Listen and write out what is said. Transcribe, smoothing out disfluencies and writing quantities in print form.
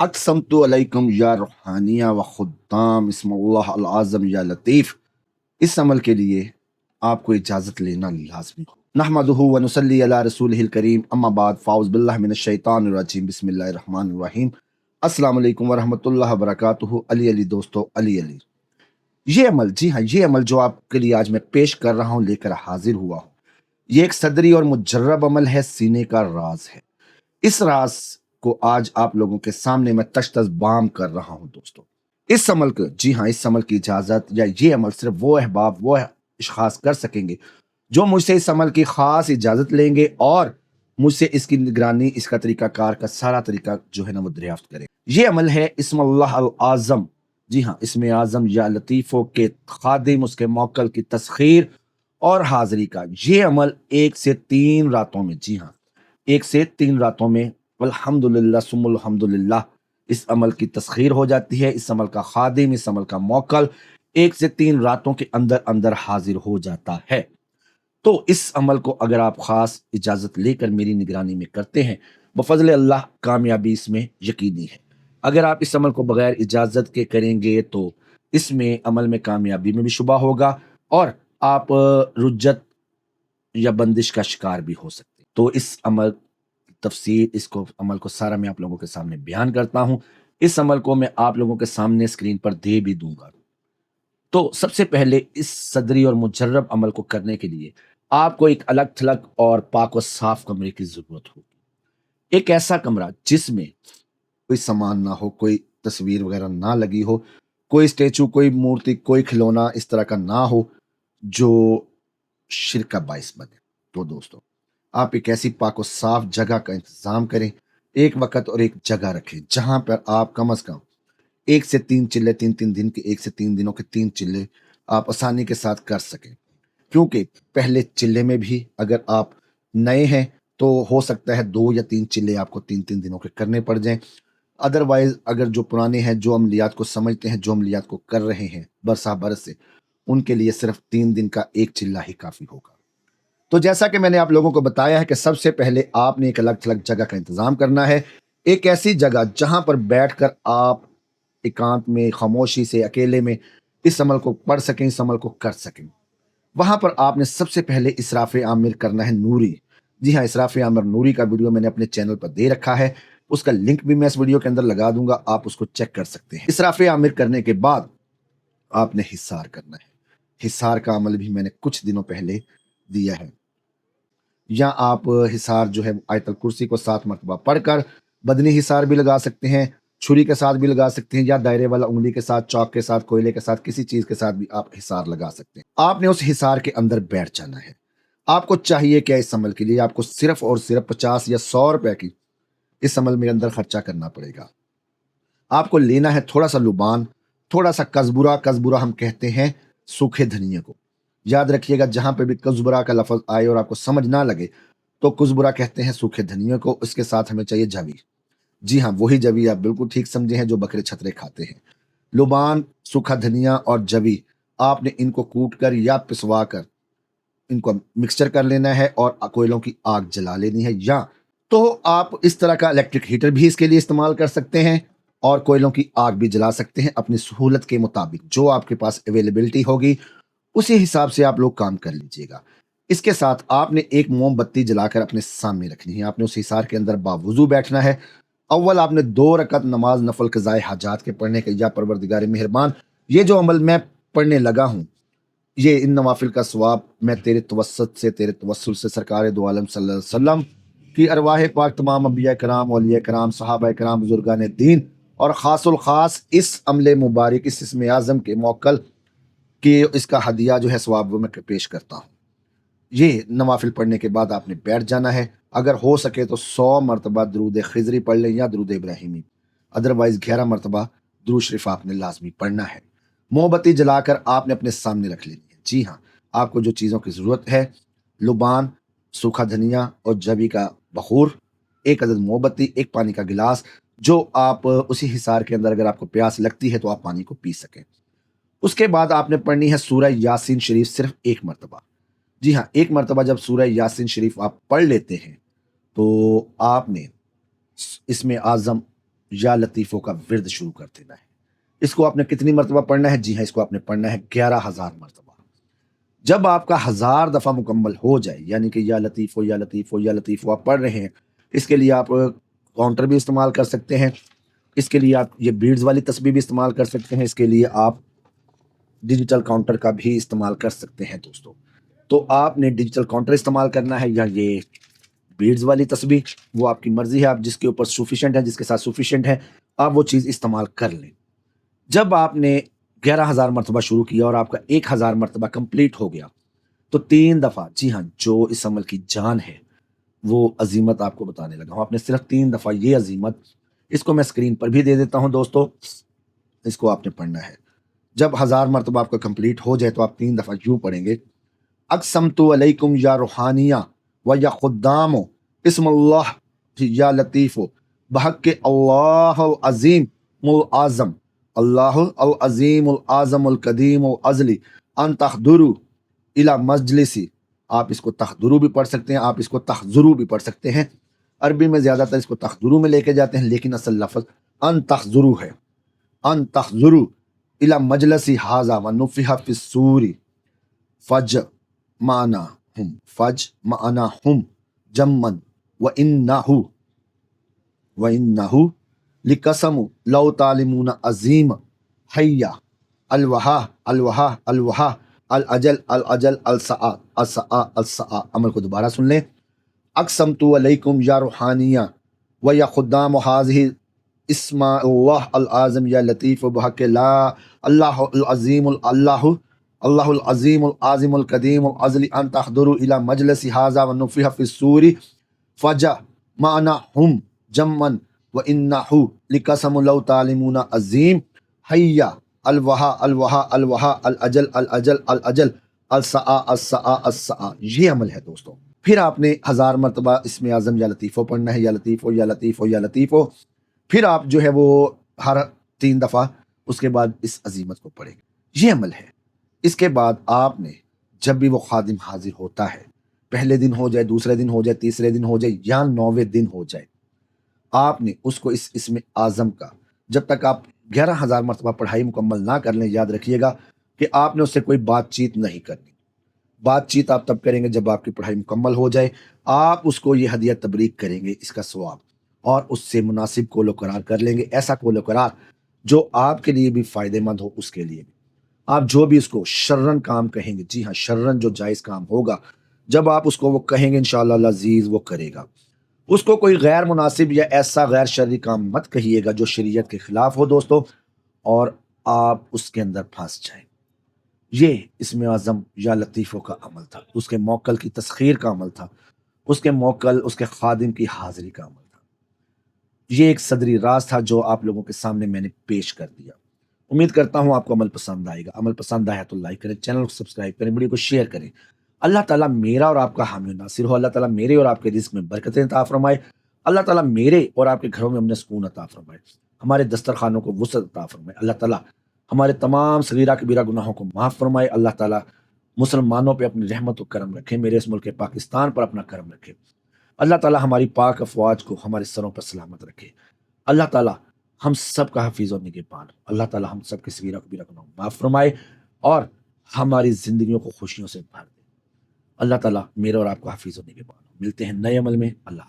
अक़समतु अलैकुम या रूहानिया व खुद्दाम इस्मुल्लाह अल आज़म या लतीफ़। इस अमल के लिए आपको इजाज़त लेना लाज़मी हो। नहमदुहु व नुसल्ली अला रसूलिहिल करीम, अम्मा बाद, फ़ाऊज़ बिल्लाहि मिनश शैतानिर रजीम, बिस्मिल्लाहिर रहमानिर रहीम। अस्सलामु अलैकुम व रहमतुल्लाहि व बरकातुहू। अली अली दोस्तों, अली अली। ये अमल, जी हाँ, ये अमल जो आपके लिए आज मैं पेश कर रहा हूँ, लेकर हाज़िर हुआ हूँ, ये एक सदरी और मुजर्रब अमल है, सीने का राज़ है। इस राज को आज आप लोगों के सामने मैं तश्तस बाम कर रहा हूं दोस्तों। इस अमल को, जी हाँ, इस अमल की इजाजत या ये अमल सिर्फ वो अहबाब, वो अशखास कर सकेंगे जो मुझसे इस अमल की खास इजाजत लेंगे और मुझसे इसकी निगरानी, इसका तरीकाकार का सारा तरीका जो है ना वो दरियाफ्त करें। ये अमल है इस्मुल्लाह अल आज़म। जी हाँ, इसमें आज़म या लतीफ़ों के खादिम, उसके मौक्कल की तस्खीर और हाजिरी का ये अमल 1 से 3 रातों में, जी हाँ, 1 से 3 रातों में अल्हम्दुलिल्लाह सुम्मा अल्हम्दुलिल्लाह इस अमल की तस्खीर हो जाती है। इस अमल का खादिम, इस अमल का मौक्कल 1 से 3 रातों के अंदर अंदर हाजिर हो जाता है। तो इस अमल को अगर आप खास इजाजत लेकर मेरी निगरानी में करते हैं, बफजल अल्लाह कामयाबी इसमें यकीनी है। अगर आप इस अमल को बगैर इजाजत के करेंगे तो इसमें अमल में कामयाबी में भी शुबा होगा और आप रुज्जत या बंदिश का शिकार भी हो सकते हैं। तो इस अमल तफसीर, इसको अमल को सारा मैं आप लोगों के सामने बयान करता हूँ। इस अमल को मैं आप लोगों के सामने स्क्रीन पर दे भी दूंगा। तो सबसे पहले इस सदरी और मुजर्रब अमल को करने के लिए आपको एक अलग थलग और पाक और साफ कमरे की जरूरत होगी। एक ऐसा कमरा जिसमें कोई सामान ना हो, कोई तस्वीर वगैरह ना लगी हो, कोई स्टेचू, कोई मूर्ति, कोई खिलौना इस तरह का ना हो जो शिरक का बाइस बने। तो दोस्तों, आप एक ऐसी पाक और साफ जगह का इंतजाम करें, एक वक्त और एक जगह रखें जहां पर आप कम अज कम 1 से 3 चिल्ले, 3 3 दिन के, 1 से 3 दिनों के 3 चिल्ले आप आसानी के साथ कर सकें। क्योंकि पहले चिल्ले में भी अगर आप नए हैं तो हो सकता है 2 या 3 चिल्ले आपको 3 3 दिनों के करने पड़ जाएं। अदरवाइज अगर जो पुराने हैं, जो अमलियात को समझते हैं, जो अमलियात को कर रहे हैं बरसा बरस से, उनके लिए सिर्फ 3 दिन का एक चिल्ला ही काफी होगा। तो जैसा कि मैंने आप लोगों को बताया है कि सबसे पहले आपने एक अलग थलग जगह का इंतजाम करना है। एक ऐसी जगह जहां पर बैठकर आप एकांत में, खामोशी से, अकेले में इस अमल को पढ़ सकें, इस अमल को कर सकें। वहां पर आपने सबसे पहले इसराफ आमिर करना है, नूरी। जी हाँ, इसराफ आमिर नूरी का वीडियो मैंने अपने चैनल पर दे रखा है, उसका लिंक भी मैं इस वीडियो के अंदर लगा दूंगा, आप उसको चेक कर सकते हैं। इसराफ आमिर करने के बाद आपने हिसार करना है। हिसार का अमल भी मैंने कुछ दिनों पहले दिया है। या आप हिसार जो है आयतल कुर्सी को 7 मरतबा पढ़कर बदनी हिसार भी लगा सकते हैं, छुरी के साथ भी लगा सकते हैं, या दायरे वाला उंगली के साथ, चौक के साथ, कोयले के साथ, किसी चीज के साथ भी आप हिसार लगा सकते हैं। आपने उस हिसार के अंदर बैठ जाना है। आपको चाहिए क्या इस अमल के लिए? आपको सिर्फ और सिर्फ 50 या 100 रुपए की इस अमल में अंदर खर्चा करना पड़ेगा। आपको लेना है थोड़ा सा लुबान, थोड़ा सा कजबुरा। कजबुरा हम कहते हैं सूखे धनिए को। याद रखिएगा, जहां पे भी कजबुरा का लफज आए और आपको समझ ना लगे तो कुजबुरा कहते हैं सूखे धनिए को। इसके साथ हमें चाहिए जवी। जी हाँ, वही जवी, आप बिल्कुल ठीक समझे हैं, जो बकरे छतरे खाते हैं। लुबान, सूखा धनिया और जवी, आपने इनको कूट कर या पिसवा कर इनको मिक्सचर कर लेना है और कोयलों की आग जला लेनी है। या तो आप इस तरह का इलेक्ट्रिक हीटर भी इसके लिए इस्तेमाल कर सकते हैं और कोयलों की आग भी जला सकते हैं। अपनी सहूलत के मुताबिक जो आपके पास अवेलेबिलिटी होगी उसी हिसाब से आप लोग काम कर लीजिएगा। इसके साथ आपने एक मोमबत्ती जलाकर अपने सामने रखनी है। आपने उस हिसार के अंदर बावुजू बैठना है। अव्वल आपने 2 रकत नमाज नफल कज़ाए हाजात के पढ़ने के, या परवरदिगार मेहरबान, ये जो अमल मैं पढ़ने लगा हूँ, ये इन नवाफिल का सवाब मैं तेरे तवस्सुत से, तेरे तवस्सुल से सरकार दो आलम सल्लल्लाहु अलैहि वसल्लम की अरवाह पाक, तमाम अंबिया कराम, औलिया कराम, सहाबा कराम, बुजुर्गान दीन और खासुल खास इस अमले मुबारक, इस इसमें आज़म के मौकल कि इसका हदिया जो है सवाब वो मैं पेश करता हूँ। ये नवाफिल पढ़ने के बाद आपने बैठ जाना है। अगर हो सके तो 100 मरतबा दरूद खिजरी पढ़ लें या दरूद इब्राहिमी। अदरवाइज 11 मरतबा दरूद शरीफ आपने लाजमी पढ़ना है। मोमबत्ती जलाकर आपने अपने सामने रख लेनी है। जी हाँ, आपको जो चीज़ों की ज़रूरत है, लुबान, सूखा धनिया और जवी का बखूर, एक अदद मोमबत्ती, एक पानी का गिलास, जो आप उसी हिसार के अंदर, अगर आपको प्यास लगती है तो आप पानी को पी सकें। उसके बाद आपने पढ़नी है सूरह यासीन शरीफ सिर्फ 1 मरतबा। जी हाँ, 1 मरतबा जब सूरह यासीन शरीफ आप पढ़ लेते हैं तो आपने इसमें आज़म یا لطیفوں کا ورد شروع کر دینا ہے۔ اس کو آپ نے کتنی مرتبہ پڑھنا ہے؟ جی ہاں، اس کو آپ نے پڑھنا ہے 11,000 مرتبہ۔ جب آپ کا 1000 دفعہ مکمل ہو جائے، یعنی کہ یا لطیف ہو یا لطیف ہو یا لطیف ہو آپ پڑھ رہے ہیں، اس کے لیے آپ کاؤنٹر بھی استعمال کر سکتے ہیں، اس کے لیے آپ یہ بیڈز والی تسبیح بھی استعمال کر سکتے ہیں، اس کے لیے آپ ڈیجیٹل کاؤنٹر کا بھی استعمال کر سکتے ہیں دوستوں۔ تو آپ نے ڈیجیٹل کاؤنٹر استعمال کرنا ہے یا یہ بیڈز والی تسبیح، وہ آپ کی مرضی ہے، آپ جس کے اوپر سفیشینٹ ہے، جس کے ساتھ سفیشینٹ ہے، آپ وہ چیز استعمال کر لیں۔ جب آپ نے 11,000 مرتبہ شروع کیا اور آپ کا 1,000 مرتبہ کمپلیٹ ہو گیا تو 3 دفعہ، جی ہاں، جو اس عمل کی جان ہے وہ عظیمت آپ کو بتانے لگا ہوں۔ آپ نے صرف 3 دفعہ یہ عظیمت، اس کو میں اسکرین پر بھی دے دیتا ہوں دوستو، اس کو آپ نے پڑھنا ہے۔ جب 1000 مرتبہ آپ کا کمپلیٹ ہو جائے تو آپ 3 دفعہ یوں پڑھیں گے: اقسمت علیکم یا روحانیہ و یا خدام اسم اللہ یا لطیف بحق اللہ العظیم العظم، اللہ العظیم العظم القدیم الازلی ان تحضروا الی مجلسی۔ آپ اس کو تحضروا بھی پڑھ سکتے ہیں، آپ اس کو تحضروا بھی پڑھ سکتے ہیں۔ عربی میں زیادہ تر اس کو تحضروا میں لے کے جاتے ہیں، لیکن اصل لفظ ان تحضروا ہے۔ ان تحضروا الی مجلسی ھذا ونفخ فی الصور فج معناہم جمن وَإِنَّهُ لِقَسَمٌ لَوْ تَعْلَمُونَ عَظِيمٌ حَيَّ الوہا الاجل الاجل السعا السعا السعا۔ عمل کو دوبارہ سن لیں: اقسمت علیکم یا روحانیہ و یا خدام حاضہ اسم اللہ العظم یا لطیف بحق لا اللہ العظیم اللہ العظیم العظیم القدیم الازلی ان تحضروا الی مجلس ھذا ونفخ فی الصور فجمعناہم جمعا وانہ لقسم لو تعلمون عظیم حی الوہا الاجل الاجل الاجل السعا السعا السعا۔ یہ عمل ہے دوستوں۔ پھر آپ نے 1000 مرتبہ اسم اعظم یا لطیفو پڑھنا ہے، یا لطیفو یا لطیفو یا لطیفو۔ پھر آپ جو ہے وہ ہر 3 دفعہ اس کے بعد اس عظیمت کو پڑھیں گے۔ یہ عمل ہے۔ اس کے بعد آپ نے جب بھی وہ خادم حاضر ہوتا ہے، پہلے دن ہو جائے، دوسرے دن ہو جائے، تیسرے دن ہو جائے یا 9ویں دن ہو جائے، آپ نے اس کو اس اسم اعظم کا جب تک آپ 11,000 مرتبہ پڑھائی مکمل نہ کر لیں، یاد رکھیے گا کہ آپ نے اس سے کوئی بات چیت نہیں کرنی۔ بات چیت آپ تب کریں گے جب آپ کی پڑھائی مکمل ہو جائے۔ آپ اس کو یہ ہدیہ تبریک کریں گے، اس کا ثواب، اور اس سے مناسب قول و قرار کر لیں گے، ایسا قول و قرار جو آپ کے لیے بھی فائدہ مند ہو، اس کے لیے بھی۔ آپ جو بھی اس کو شرن کام کہیں گے، جی ہاں، شرن جو جائز کام ہوگا، جب آپ اس کو وہ کہیں گے انشاءاللہ العزیز وہ کرے گا۔ اس کو کوئی غیر مناسب یا ایسا غیر شرعی کام مت کہیے گا جو شریعت کے خلاف ہو دوستو، اور آپ اس کے اندر پھنس جائیں۔ یہ اسم اعظم یا لطیفوں کا عمل تھا، اس کے موکل کی تسخیر کا عمل تھا، اس کے موکل، اس کے خادم کی حاضری کا عمل تھا۔ یہ ایک صدری راز تھا جو آپ لوگوں کے سامنے میں نے پیش کر دیا۔ امید کرتا ہوں آپ کو عمل پسند آئے گا۔ عمل پسند آیا تو لائک کریں، چینل کو سبسکرائب کریں، ویڈیو کو شیئر کریں۔ اللہ تعالیٰ میرا اور آپ کا حامی و ناصر ہو۔ اللہ تعالیٰ میرے اور آپ کے رزق میں برکتیں عطا فرمائے۔ اللہ تعالیٰ میرے اور آپ کے گھروں میں امن سکون عطا فرمائے۔ ہمارے دسترخوانوں کو وسعت عطا فرمائے۔ اللہ تعالیٰ ہمارے تمام صغیرہ کبیرہ گناہوں کو معاف فرمائے۔ اللہ تعالیٰ مسلمانوں پہ اپنی رحمت و کرم رکھے، میرے اس ملک پاکستان پر اپنا کرم رکھے۔ اللہ تعالیٰ ہماری پاک افواج کو ہمارے سروں پر سلامت رکھے۔ اللہ تعالیٰ ہم سب کا حفیظ و نگہبان۔ اللہ تعالیٰ ہم سب کے صغیرہ کبیرہ گناہوں کو معاف فرمائے اور ہماری زندگیوں کو خوشیوں سے بھر دے۔ اللہ تعالیٰ میرے اور آپ کو حفیظ و نگہبان۔ ملتے ہیں نئے عمل میں۔ اللہ